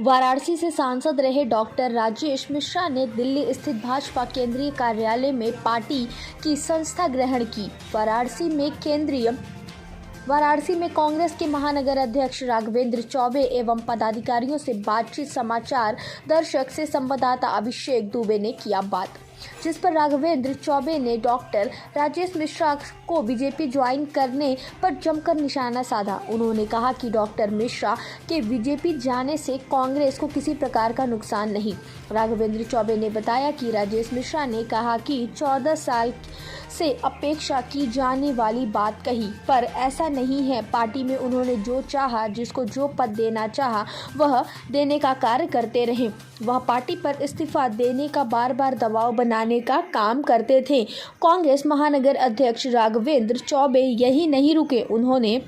वाराणसी से सांसद रहे डॉक्टर राजेश मिश्रा ने दिल्ली स्थित भाजपा केंद्रीय कार्यालय में पार्टी की संस्था ग्रहण की। वाराणसी में कांग्रेस के महानगर अध्यक्ष राघवेंद्र चौबे एवं पदाधिकारियों से बातचीत समाचार दर्शक से संवाददाता अभिषेक दुबे ने किया बात, जिस पर राघवेंद्र चौबे ने डॉक्टर राजेश मिश्रा को बीजेपी ज्वाइन करने पर जमकर निशाना साधा। उन्होंने कहा कि डॉक्टर मिश्रा के बीजेपी जाने से कांग्रेस को किसी प्रकार का नुकसान नहीं। राघवेंद्र चौबे ने बताया कि राजेश मिश्रा ने कहा कि 14 साल से अपेक्षा की जाने वाली बात कही, पर ऐसा नहीं है। पार्टी में उन्होंने जो चाहा, जिसको जो पद देना चाहा, वह देने का कार्य करते रहे। वह पार्टी पर इस्तीफा देने का बार बार दबाव बनाने का काम करते थे। कांग्रेस महानगर अध्यक्ष राघवेंद्र चौबे यही नहीं रुके, उन्होंने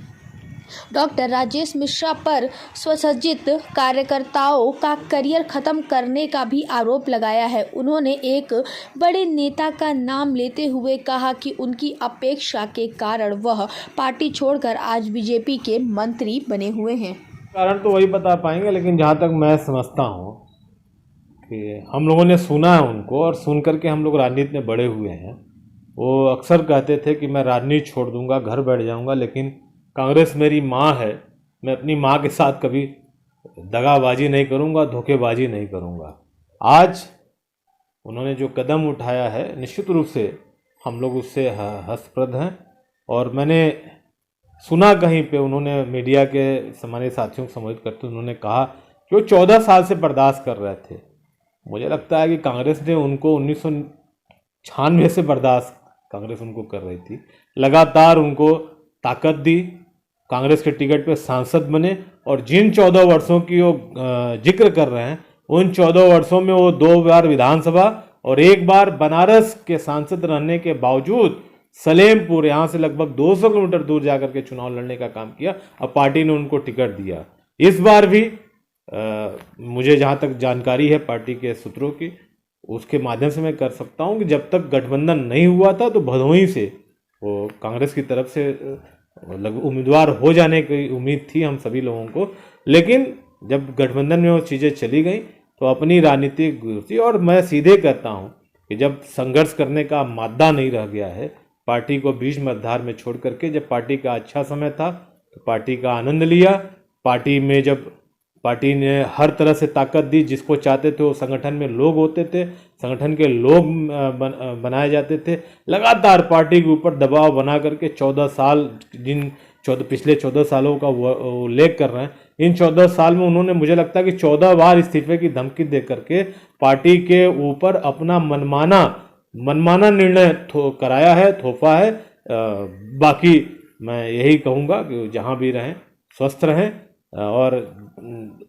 डॉक्टर राजेश मिश्रा पर स्वसज्जित कार्यकर्ताओं का करियर खत्म करने का भी आरोप लगाया है। उन्होंने एक बड़े नेता का नाम लेते हुए कहा कि उनकी अपेक्षा के कारण वह पार्टी छोड़कर आज बीजेपी के मंत्री बने हुए हैं। कारण तो वही बता पाएंगे, लेकिन जहाँ तक मैं समझता हूँ कि हम लोगों ने सुना है उनको, और सुन करके हम लोग राजनीति में बड़े हुए हैं। वो अक्सर कहते थे कि मैं राजनीति छोड़ दूंगा, घर बैठ जाऊंगा, लेकिन कांग्रेस मेरी माँ है, मैं अपनी माँ के साथ कभी दगाबाजी नहीं करूंगा, धोखेबाजी नहीं करूंगा। आज उन्होंने जो कदम उठाया है, निश्चित रूप से हम लोग उससे हर्षप्रद हैं। और मैंने सुना कहीं पे उन्होंने मीडिया के सम्मानित साथियों को संबोधित करते उन्होंने कहा कि वो 14 साल से बर्दाश्त कर रहे थे। मुझे लगता है कि कांग्रेस ने उनको 1996 से बर्दाश्त कांग्रेस उनको कर रही थी, लगातार उनको ताकत दी, कांग्रेस के टिकट पे सांसद बने, और जिन 14 वर्षों की वो जिक्र कर रहे हैं, उन 14 वर्षों में वो 2 बार विधानसभा और 1 बार बनारस के सांसद रहने के बावजूद सलेमपुर, यहाँ से लगभग 200 किलोमीटर दूर जाकर के चुनाव लड़ने का काम किया। अब पार्टी ने उनको टिकट दिया। इस बार भी मुझे जहाँ तक जानकारी है पार्टी के सूत्रों की, उसके माध्यम से मैं कर सकता हूँ कि जब तक गठबंधन नहीं हुआ था तो भदोही से वो कांग्रेस की तरफ से उम्मीदवार हो जाने की उम्मीद थी हम सभी लोगों को, लेकिन जब गठबंधन में वो चीज़ें चली गई तो अपनी राजनीतिक गुस्सी, और मैं सीधे कहता हूँ कि जब संघर्ष करने का मादा नहीं रह गया है, पार्टी को बीच मझधार में छोड़ करके, जब पार्टी का अच्छा समय था तो पार्टी का आनंद लिया। पार्टी में जब पार्टी ने हर तरह से ताकत दी, जिसको चाहते थे वो संगठन में लोग होते थे, संगठन के लोग बनाए जाते थे। लगातार पार्टी के ऊपर दबाव बना करके 14 साल, पिछले 14 सालों का वो उल्लेख कर रहे हैं, इन 14 साल में उन्होंने, मुझे लगता है कि 14 बार इस्तीफे की धमकी दे करके पार्टी के ऊपर अपना मनमाना निर्णय कराया है, थोपा है। बाकी मैं यही कहूँगा कि जहाँ भी रहें स्वस्थ रहें और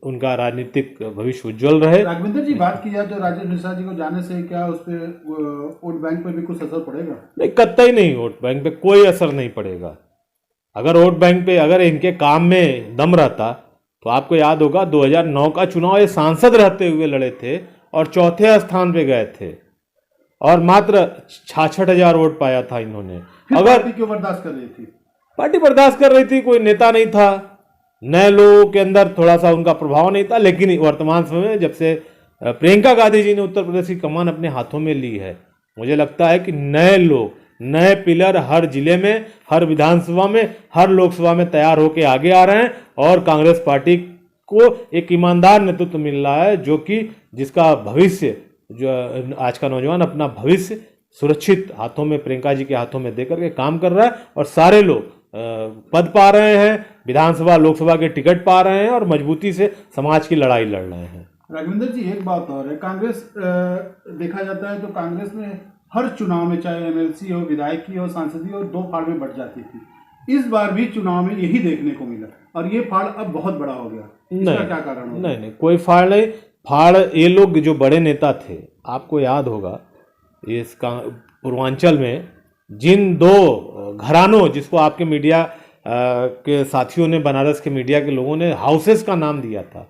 उनका राजनीतिक भविष्य उज्जवल रहे। राघवेंद्र जी, बात की जाए तो राजेश मिश्रा जी को जाने से क्या उस पर वोट बैंक पर भी कुछ असर पड़ेगा? नहीं, कतई नहीं, वोट बैंक पे कोई असर नहीं पड़ेगा। अगर वोट बैंक पे अगर इनके काम में दम रहता तो आपको याद होगा 2009 का चुनाव ये सांसद रहते हुए लड़े थे और चौथे स्थान पे गए थे, और मात्र 66,000 वोट पाया था इन्होंने। अगर पार्टी क्यों बर्दाश्त कर रही थी? पार्टी बर्दाश्त कर रही थी, कोई नेता नहीं था, नए लोगों के अंदर थोड़ा सा उनका प्रभाव नहीं था। लेकिन वर्तमान समय में जब से प्रियंका गांधी जी ने उत्तर प्रदेश की कमान अपने हाथों में ली है, मुझे लगता है कि नए लोग, नए पिलर हर जिले में, हर विधानसभा में, हर लोकसभा में तैयार होकर आगे आ रहे हैं, और कांग्रेस पार्टी को एक ईमानदार नेतृत्व मिल रहा है, जो कि जिसका भविष्य, जो आज का नौजवान अपना भविष्य सुरक्षित हाथों में, प्रियंका जी के हाथों में देकर के काम कर रहा है, और सारे लोग पद पा रहे हैं, विधानसभा लोकसभा के टिकट पा रहे हैं, और मजबूती से समाज की लड़ाई लड़ रहे हैं। राघवेंद्र जी, एक बात और है, कांग्रेस देखा जाता है तो कांग्रेस में हर चुनाव में, चाहे एमएलसी हो, विधायकी हो, सांसदी हो, 2 फाड़ में बढ़ जाती थी। इस बार भी चुनाव में यही देखने को मिला, और ये फाड़ अब बहुत बड़ा हो गया। इसका क्या कारण होगा? नहीं, कोई फाड़ नहीं। फाड़ ये लोग जो बड़े नेता थे, आपको याद होगा इस पूर्वांचल में जिन 2 घरानों, जिसको आपके मीडिया के साथियों ने, बनारस के मीडिया के लोगों ने हाउसेस का नाम दिया था,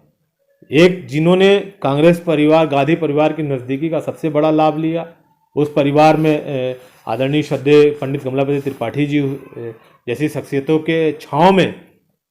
एक जिन्होंने कांग्रेस परिवार, गांधी परिवार की नज़दीकी का सबसे बड़ा लाभ लिया, उस परिवार में आदरणीय श्रद्धेय पंडित कमलापति त्रिपाठी जी जैसी शख्सियतों के छांव में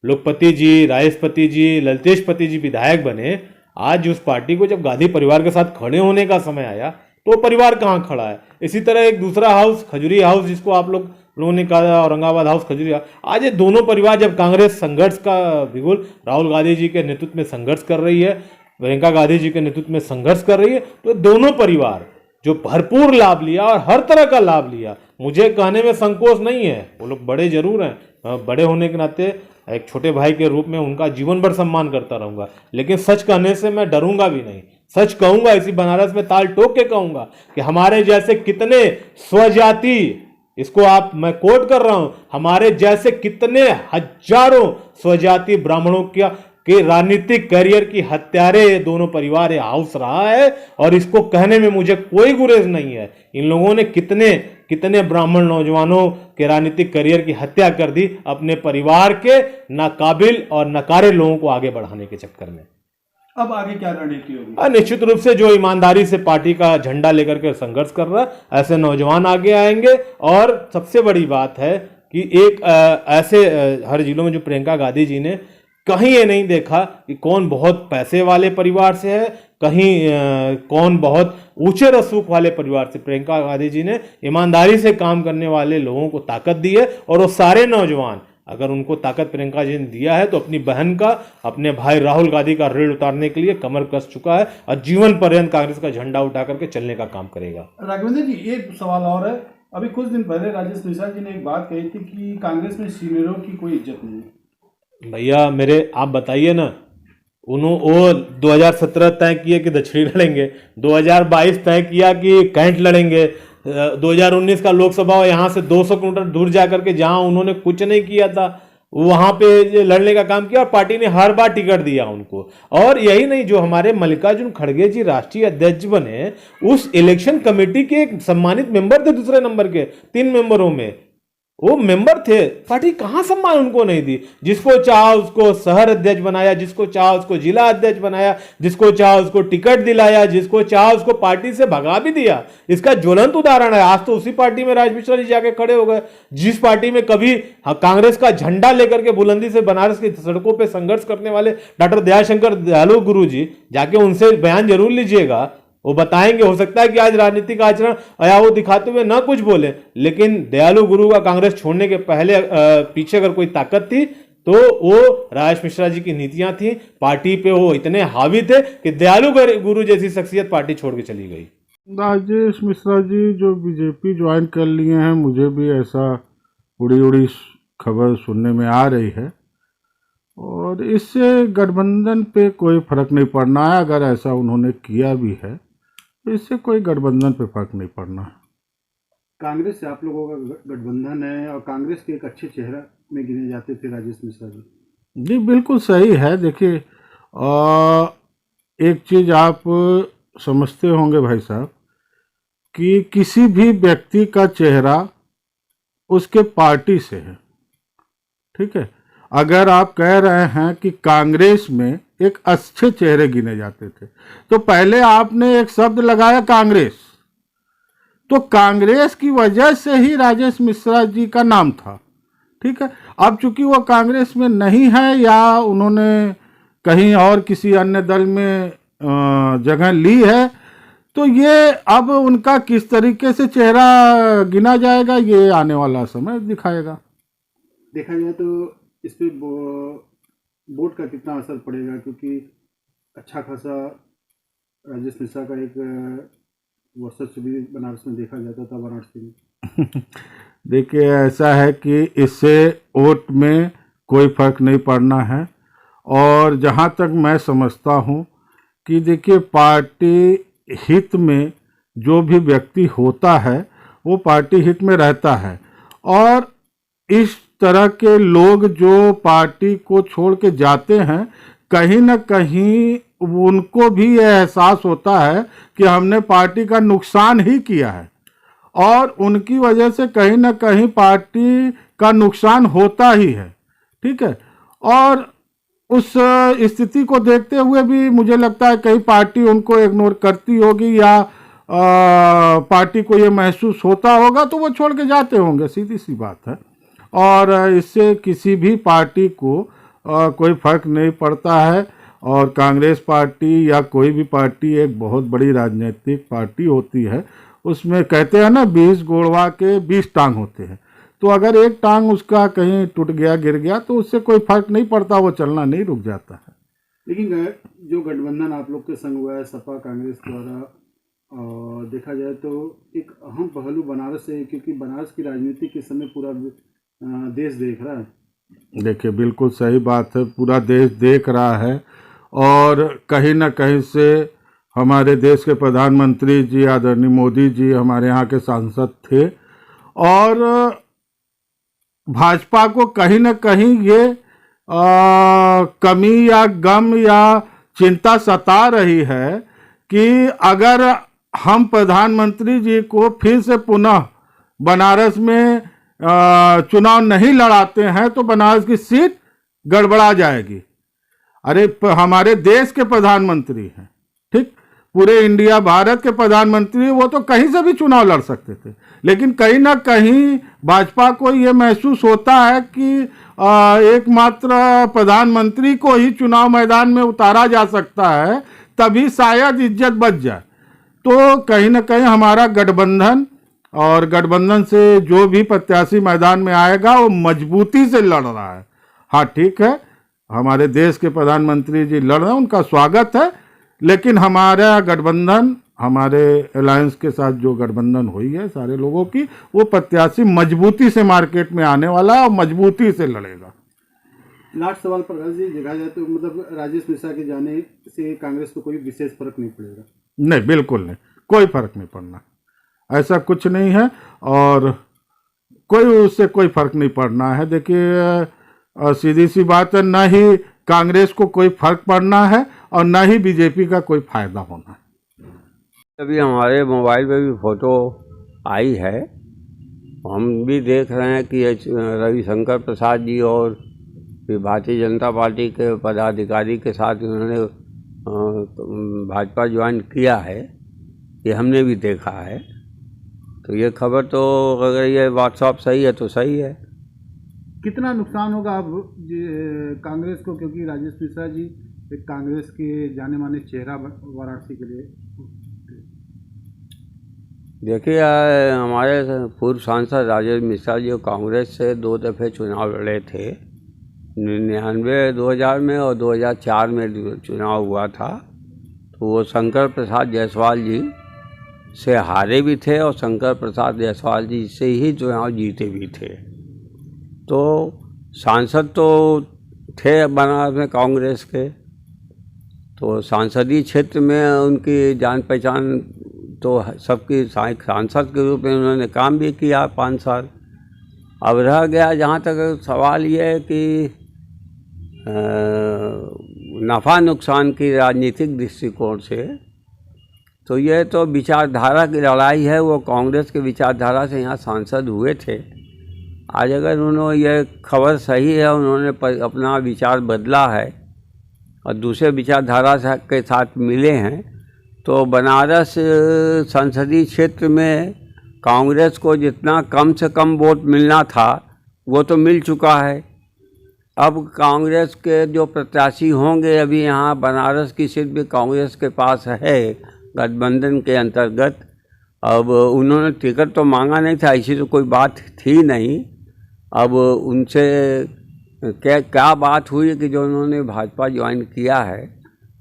लोकपति जी, रायसपति जी, ललितेशपति जी विधायक बने। आज उस पार्टी को जब गांधी परिवार के साथ खड़े होने का समय आया तो वो परिवार कहाँ खड़ा है। इसी तरह एक दूसरा हाउस खजूरी हाउस, जिसको आप लोगों ने कहा औरंगाबाद हाउस खजूरी हाउस, आज ये दोनों परिवार जब कांग्रेस संघर्ष का बिगुल राहुल गांधी जी के नेतृत्व में संघर्ष कर रही है, प्रियंका गांधी जी के नेतृत्व में संघर्ष कर रही है, तो दोनों परिवार जो भरपूर लाभ लिया और हर तरह का लाभ लिया। मुझे कहने में संकोच नहीं है, वो लोग बड़े जरूर हैं, बड़े होने के नाते एक छोटे भाई के रूप में उनका जीवन भर सम्मान करता रहूंगा, लेकिन सच कहने से मैं डरूंगा भी नहीं। सच कहूंगा, इसी बनारस में ताल ठोक के कहूंगा कि हमारे जैसे कितने स्वजाति, इसको आप मैं कोट कर रहा हूं, हमारे जैसे कितने हजारों स्वजाति ब्राह्मणों के राजनीतिक करियर की हत्यारे ये दोनों परिवार ये हाउस रहा है, और इसको कहने में मुझे कोई गुरेज नहीं है। इन लोगों ने कितने कितने ब्राह्मण नौजवानों के राजनीतिक करियर की हत्या कर दी अपने परिवार के नाकाबिल और नकारे लोगों को आगे बढ़ाने के चक्कर में। अब आगे क्या रणनीति होगी? निश्चित रूप से जो ईमानदारी से पार्टी का झंडा लेकर के संघर्ष कर रहा है, ऐसे नौजवान आगे आएंगे। और सबसे बड़ी बात है कि एक ऐसे हर जिलों में जो प्रियंका गांधी जी ने कहीं ये नहीं देखा कि कौन बहुत पैसे वाले परिवार से है, कहीं कौन बहुत ऊंचे रसूख वाले परिवार से। प्रियंका गांधी जी ने ईमानदारी से काम करने वाले लोगों को ताकत दी है, और वो सारे नौजवान अगर उनको ताकत प्रियंका जी ने दिया है तो अपनी बहन का, अपने भाई राहुल गांधी का ऋण उतारने के लिए कमर कस चुका है और जीवन पर्यंत कांग्रेस का झंडा उठा करके चलने का काम करेगा। राघवेंद्र जी, एक सवाल और है। अभी कुछ दिन पहले राजेश मिश्रा जी ने एक बात कही थी कि कांग्रेस में सीनियरों की कोई इज्जत नहीं है। भैया मेरे, आप बताइए ना, वो 2017 तय किए कि दक्षिणी लड़ेंगे, 2022 तय किया कि कैंट लड़ेंगे, 2019 का लोकसभा यहाँ से 200 किलोमीटर दूर जाकर के जहां उन्होंने कुछ नहीं किया था वहां पे लड़ने का काम किया, और पार्टी ने हर बार टिकट दिया उनको। और यही नहीं, जो हमारे मल्लिकार्जुन खड़गे जी राष्ट्रीय अध्यक्ष बने, उस इलेक्शन कमेटी के एक सम्मानित मेंबर थे, दूसरे नंबर के 3 मेंबरों में वो मेंबर थे। पार्टी कहां सम्मान उनको नहीं दी। जिसको चाहा उसको शहर अध्यक्ष बनाया, जिसको चाहा उसको जिला अध्यक्ष बनाया, जिसको चाहा उसको टिकट दिलाया, जिसको चाहा उसको पार्टी से भगा भी दिया। इसका ज्वलंत उदाहरण है, आज तो उसी पार्टी में राज मिश्रा जी जाके खड़े हो गए, जिस पार्टी में कभी कांग्रेस का झंडा लेकर के बुलंदी से बनारस की सड़कों पर संघर्ष करने वाले डॉक्टर दयाशंकर दयालु गुरु जी, जाके उनसे बयान जरूर लीजिएगा, वो बताएंगे। हो सकता है कि आज राजनीतिक आचरण या वो दिखाते हुए ना कुछ बोले, लेकिन दयालु गुरु का कांग्रेस छोड़ने के पहले पीछे अगर कोई ताकत थी तो वो राजेश मिश्रा जी की नीतियां थी। पार्टी पे वो इतने हावी थे कि दयालु गुरु जैसी शख्सियत पार्टी छोड़ के चली गई। राजेश मिश्रा जी जो बीजेपी ज्वाइन कर लिए हैं, मुझे भी ऐसा उड़ी उड़ी खबर सुनने में आ रही है, और इससे गठबंधन पे कोई फर्क नहीं पड़ना है। अगर ऐसा उन्होंने किया भी है तो इससे कोई गठबंधन पे फर्क नहीं पड़ना है। कांग्रेस से आप लोगों का गठबंधन है और कांग्रेस के एक अच्छे चेहरा में गिने जाते थे राजेश मिश्रा जी। जी बिल्कुल सही है। देखिए, एक चीज़ आप समझते होंगे भाई साहब कि किसी भी व्यक्ति का चेहरा उसके पार्टी से है, ठीक है। अगर आप कह रहे हैं कि कांग्रेस में एक अच्छे चेहरे गिने जाते थे, तो पहले आपने एक शब्द लगाया कांग्रेस, तो कांग्रेस की वजह से ही राजेश मिश्रा जी का नाम था, ठीक है। अब चूंकि वो कांग्रेस में नहीं है या उन्होंने कहीं और किसी अन्य दल में जगह ली है, तो ये अब उनका किस तरीके से चेहरा गिना जाएगा ये आने वाला समय दिखाएगा। देखा जाए तो इस पे वोट का कितना असर पड़ेगा, क्योंकि अच्छा खासा राजेश मिश्रा का एक वर्चस्व भी बनारस में देखा जाता था, वाराणसी में। देखिए, ऐसा है कि इससे वोट में कोई फर्क नहीं पड़ना है, और जहाँ तक मैं समझता हूँ कि देखिए, पार्टी हित में जो भी व्यक्ति होता है वो पार्टी हित में रहता है, और इस तरह के लोग जो पार्टी को छोड़ के जाते हैं, कहीं ना कहीं उनको भी यह एहसास होता है कि हमने पार्टी का नुकसान ही किया है, और उनकी वजह से कहीं ना कहीं पार्टी का नुकसान होता ही है, ठीक है। और उस स्थिति को देखते हुए भी मुझे लगता है कहीं पार्टी उनको इग्नोर करती होगी, या पार्टी को ये महसूस होता होगा, तो वो छोड़ के जाते होंगे, सीधी सी बात है। और इससे किसी भी पार्टी को कोई फर्क नहीं पड़ता है। और कांग्रेस पार्टी या कोई भी पार्टी एक बहुत बड़ी राजनीतिक पार्टी होती है। उसमें कहते हैं ना 20 घोड़वा के 20 टांग होते हैं, तो अगर एक टांग उसका कहीं टूट गया गिर गया तो उससे कोई फर्क नहीं पड़ता, वो चलना नहीं रुक जाता है। लेकिन जो गठबंधन आप लोग के संग हुआ है सपा कांग्रेस द्वारा, और देखा जाए तो एक अहम पहलू बनारस है, क्योंकि बनारस की राजनीति के समय पूरा देश देख रहा है। देखिए बिल्कुल सही बात है, पूरा देश देख रहा है और कहीं ना कहीं से हमारे देश के प्रधानमंत्री जी आदरणीय मोदी जी हमारे यहाँ के सांसद थे और भाजपा को कहीं ना कहीं ये कमी या गम या चिंता सता रही है कि अगर हम प्रधानमंत्री जी को फिर से पुनः बनारस में चुनाव नहीं लड़ाते हैं तो बनारस की सीट गड़बड़ा जाएगी। अरे हमारे देश के प्रधानमंत्री हैं, ठीक, पूरे इंडिया भारत के प्रधानमंत्री, वो तो कहीं से भी चुनाव लड़ सकते थे, लेकिन कहीं ना कहीं भाजपा को ये महसूस होता है कि एकमात्र प्रधानमंत्री को ही चुनाव मैदान में उतारा जा सकता है, तभी शायद इज्जत बच जाए। तो कहीं ना कहीं हमारा गठबंधन और गठबंधन से जो भी प्रत्याशी मैदान में आएगा वो मजबूती से लड़ रहा है। हाँ ठीक है, हमारे देश के प्रधानमंत्री जी लड़ रहे हैं, उनका स्वागत है, लेकिन हमारा गठबंधन, हमारे अलायंस के साथ जो गठबंधन हुई है सारे लोगों की, वो प्रत्याशी मजबूती से मार्केट में आने वाला है और मजबूती से लड़ेगा। लास्ट सवाल प्रकाश जी, देखा जाए तो मतलब राजेश मिश्रा के जाने से कांग्रेस को कोई विशेष फर्क नहीं पड़ेगा? नहीं, बिल्कुल नहीं, कोई फर्क नहीं पड़ना, ऐसा कुछ नहीं है और कोई उससे कोई फर्क नहीं पड़ना है। देखिए सीधी सी बात है, ना ही कांग्रेस को कोई फर्क पड़ना है और ना ही बीजेपी का कोई फायदा होना है। अभी हमारे मोबाइल पे भी फोटो आई है, हम भी देख रहे हैं कि रविशंकर प्रसाद जी और भारतीय जनता पार्टी के पदाधिकारी के साथ उन्होंने भाजपा ज्वाइन किया है, ये हमने भी देखा है। तो ये खबर तो अगर ये व्हाट्सएप सही है तो सही है। कितना नुकसान होगा अब कांग्रेस को, क्योंकि राजेश मिश्रा जी एक कांग्रेस के जाने माने चेहरा वाराणसी के लिए? देखिए हमारे पूर्व सांसद राजेश मिश्रा जी कांग्रेस से 2 दफ़े चुनाव लड़े थे, 99 2000 में और 2004 में चुनाव हुआ था। तो वो शंकर प्रसाद जायसवाल जी से हारे भी थे और शंकर प्रसाद जायसवाल जी से ही चुनाव जीते भी थे। तो सांसद तो थे बनारस में कांग्रेस के, तो सांसदीय क्षेत्र में उनकी जान पहचान तो सबकी, सांसद के रूप में उन्होंने काम भी किया 5 साल। अब रह गया जहाँ तक सवाल ये है कि नफ़ा नुकसान की राजनीतिक दृष्टिकोण से, तो ये तो विचारधारा की लड़ाई है। वो कांग्रेस के विचारधारा से यहाँ सांसद हुए थे, आज अगर उन्होंने, ये खबर सही है, उन्होंने अपना विचार बदला है और दूसरे विचारधारा के साथ मिले हैं, तो बनारस संसदीय क्षेत्र में कांग्रेस को जितना कम से कम वोट मिलना था वो तो मिल चुका है। अब कांग्रेस के जो प्रत्याशी होंगे, अभी यहाँ बनारस की सीट भी कांग्रेस के पास है गठबंधन के अंतर्गत। अब उन्होंने टिकट तो मांगा नहीं था, ऐसी तो कोई बात थी नहीं। अब उनसे क्या बात हुई कि जो उन्होंने भाजपा ज्वाइन किया है।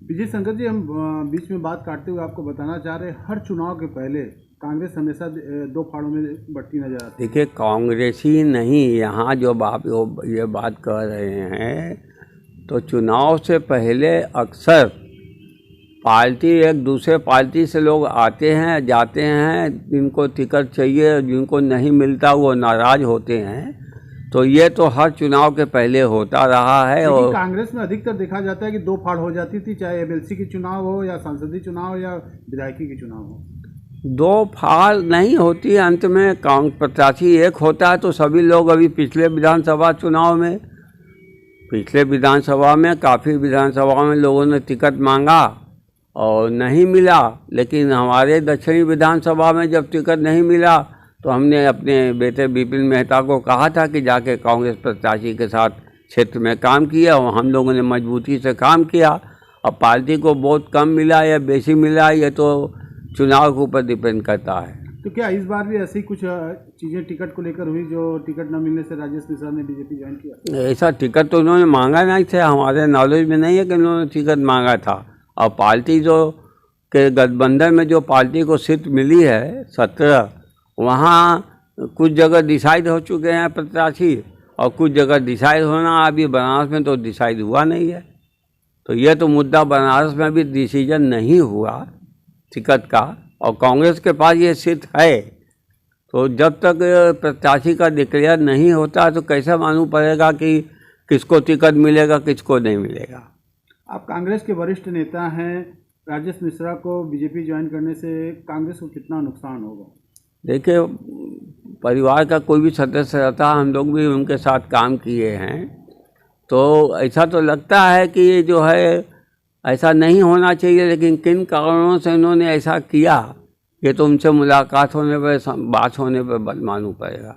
विजय शंकर जी, हम बीच में बात काटते हुए आपको बताना चाह रहे हैं, हर चुनाव के पहले कांग्रेस हमेशा 2 फाड़ों में बंटती नजर आती है। देखिए कांग्रेस ही नहीं, यहाँ जो आप ये बात कर रहे हैं, तो चुनाव से पहले अक्सर पार्टी, एक दूसरे पार्टी से लोग आते हैं जाते हैं, जिनको टिकट चाहिए, जिनको नहीं मिलता वो नाराज़ होते हैं। तो ये तो हर चुनाव के पहले होता रहा है। और कांग्रेस में अधिकतर देखा जाता है कि 2 फाड़ हो जाती थी, चाहे एमएलसी की चुनाव हो या संसदीय चुनाव हो या विधायकी की चुनाव हो। 2 फाड़ नहीं होती, अंत में प्रत्याशी एक होता है। तो सभी लोग अभी पिछले विधानसभा चुनाव में, पिछले विधानसभा में काफ़ी विधानसभा में लोगों ने टिकट मांगा और नहीं मिला, लेकिन हमारे दक्षिणी विधानसभा में जब टिकट नहीं मिला तो हमने अपने बेटे विपिन मेहता को कहा था कि जाके कांग्रेस प्रत्याशी के साथ क्षेत्र में काम किया और हम लोगों ने मजबूती से काम किया। अब पार्टी को वोट कम मिला या बेसी मिला ये तो चुनाव के ऊपर डिपेंड करता है। तो क्या इस बार भी ऐसी कुछ चीज़ें टिकट को लेकर हुई जो टिकट न मिलने से राजेश मिश्रा ने बीजेपी ज्वाइन किया? ऐसा टिकट तो उन्होंने मांगा नहीं थे, हमारे नॉलेज में नहीं है कि उन्होंने टिकट मांगा था। और पार्टी जो के गठबंधन में जो पार्टी को सीट मिली है 17, वहाँ कुछ जगह डिसाइड हो चुके हैं प्रत्याशी और कुछ जगह डिसाइड होना अभी बनारस में तो डिसाइड हुआ नहीं है। तो यह तो मुद्दा बनारस में भी डिसीजन नहीं हुआ टिकट का, और कांग्रेस के पास ये सीट है। तो जब तक प्रत्याशी का डिक्लेयर नहीं होता तो कैसे मालूम पड़ेगा कि किसको टिकट मिलेगा किसको नहीं मिलेगा। आप कांग्रेस के वरिष्ठ नेता हैं, राजेश मिश्रा को बीजेपी ज्वाइन करने से कांग्रेस को कितना नुकसान होगा? देखिए, परिवार का कोई भी सदस्य रहता है, हम लोग भी उनके साथ काम किए हैं, तो ऐसा तो लगता है कि ये जो है ऐसा नहीं होना चाहिए, लेकिन किन कारणों से उन्होंने ऐसा किया ये तो उनसे मुलाकात होने पर बात होने पर मालूम पड़ेगा।